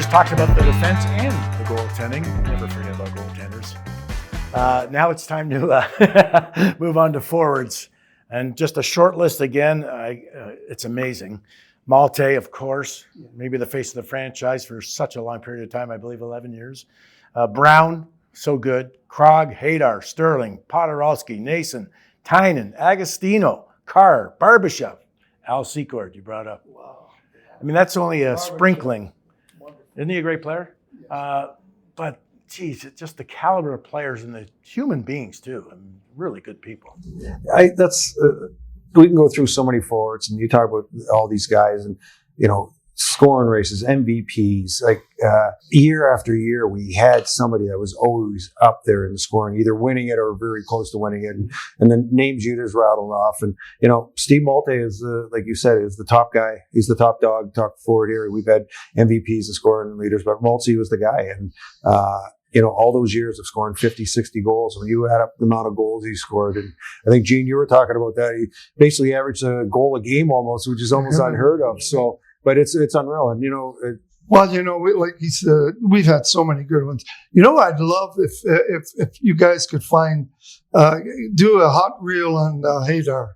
just talked about the defense and the goaltending. Never forget about goaltenders. Now it's time to move on to forwards. And just a short list again. It's amazing. Malte, of course, maybe the face of the franchise for such a long period of time, I believe 11 years. Brown, so good. Krog, Hadar, Sterling, Podorowski, Nason, Tynan, Agostino, Carr, Barbashev, Al Secord, you brought up. Wow. I mean, that's only a sprinkling. Isn't he a great player? But, geez, it's just the caliber of players and the human beings, too. I mean, really good people. We can go through so many forwards, and you talk about all these guys and, scoring races, MVPs. Year after year, we had somebody that was always up there in the scoring, either winning it or very close to winning it. And the names you just rattled off. And, Steve Malte is, like you said, is the top guy. He's the top dog, top forward here. We've had MVPs and scoring leaders, but Malte was the guy. And, all those years of scoring 50, 60 goals, when you add up the amount of goals he scored, and I think, Gene, you were talking about that. He basically averaged a goal a game almost, which is almost unheard of. So, but it's unreal. And, like he said, we've had so many good ones. I'd love if you guys could do a hot reel on Hadar.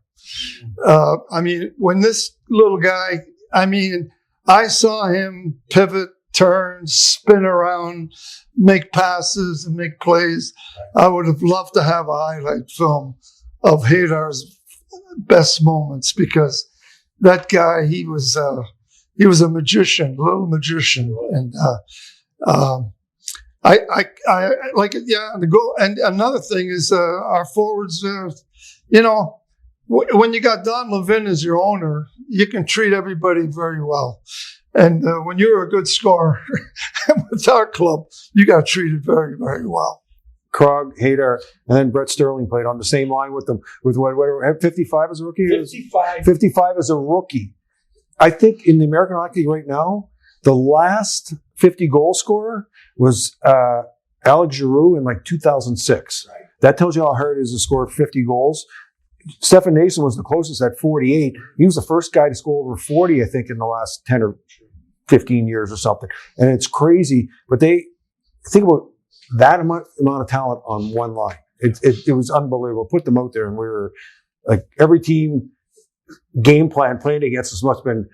When this little guy, I saw him pivot, turn, spin around, make passes and make plays. I would have loved to have a highlight film of Hadar's best moments, because that guy, he was a magician, a little magician. And I like it. Yeah. The goal. And another thing is our forwards, when you got Don Levin as your owner, you can treat everybody very well. And when you're a good scorer with our club, you got treated very, very well. Krog, Hadar, and then Brett Sterling played on the same line with them. With whatever, 55 as a rookie? 55 as a rookie. I think in the American Hockey right now, the last 50 goal scorer was Alex Giroux in 2006. Right. That tells you how hard it is to score 50 goals. Stefan Nason was the closest at 48. He was the first guy to score over 40, I think, in the last 10 or 15 years or something. And it's crazy. But think about that amount of talent on one line. It was unbelievable. Put them out there, and we were every team game plan playing against us must have been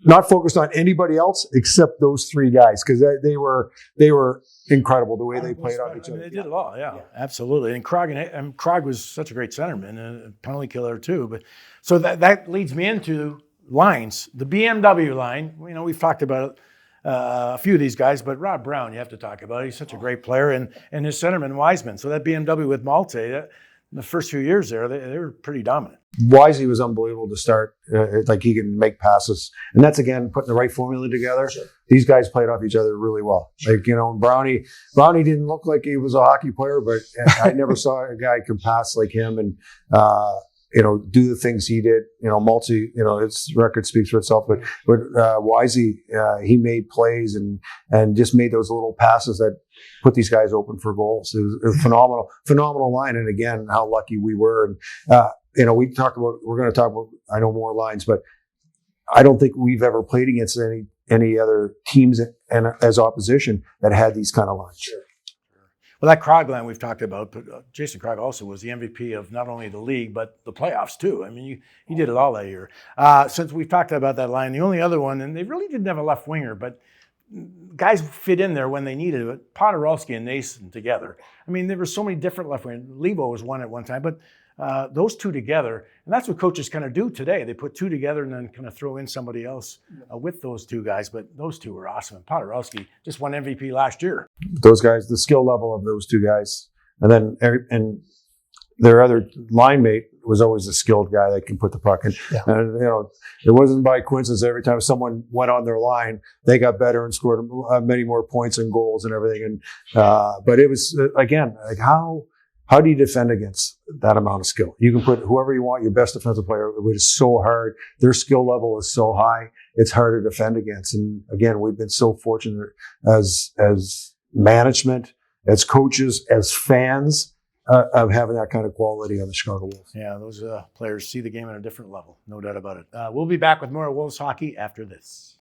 not focused on anybody else except those three guys, because they were incredible the way they played on each other. They did it all, yeah, absolutely. And Krog was such a great centerman and a penalty killer too. But so that leads me into lines. The BMW line, we've talked about a few of these guys, but Rob Brown, you have to talk about. He's such a great player, and his centerman Wiseman. So that BMW with Malte, in the first few years there, they were pretty dominant. Wisey was unbelievable to start. He can make passes. And that's, again, putting the right formula together. Sure. These guys played off each other really well. Brownie didn't look like he was a hockey player, but I never saw a guy who could pass like him and, do the things he did. Malte, his record speaks for itself. But Wisey, he made plays and just made those little passes that put these guys open for goals. It was a phenomenal line. And again, how lucky we were. And, we're going to talk about, I know, more lines, but I don't think we've ever played against any other teams and as opposition that had these kind of lines. Sure. Well, that Krog line we've talked about, but Jason Krog also was the MVP of not only the league, but the playoffs too. He did it all that year. Since we've talked about that line, the only other one, and they really didn't have a left winger, but guys fit in there when they needed it. Podorowski and Nason together. There were so many different left wingers. Levo was one at one time, but those two together, and that's what coaches kind of do today. They put two together and then kind of throw in somebody else with those two guys. But those two were awesome. And Podorowski just won MVP last year. Those guys, the skill level of those two guys, and their other line mate was always a skilled guy that can put the puck in. Yeah. And it wasn't by coincidence every time someone went on their line, they got better and scored many more points and goals and everything. And but it was again how do you defend against that amount of skill? You can put whoever you want, your best defensive player, it is so hard. Their skill level is so high, it's hard to defend against. And again, we've been so fortunate as management, as coaches, as fans, of having that kind of quality on the Chicago Wolves. Yeah, those players see the game at a different level, no doubt about it. We'll be back with more Wolves hockey after this.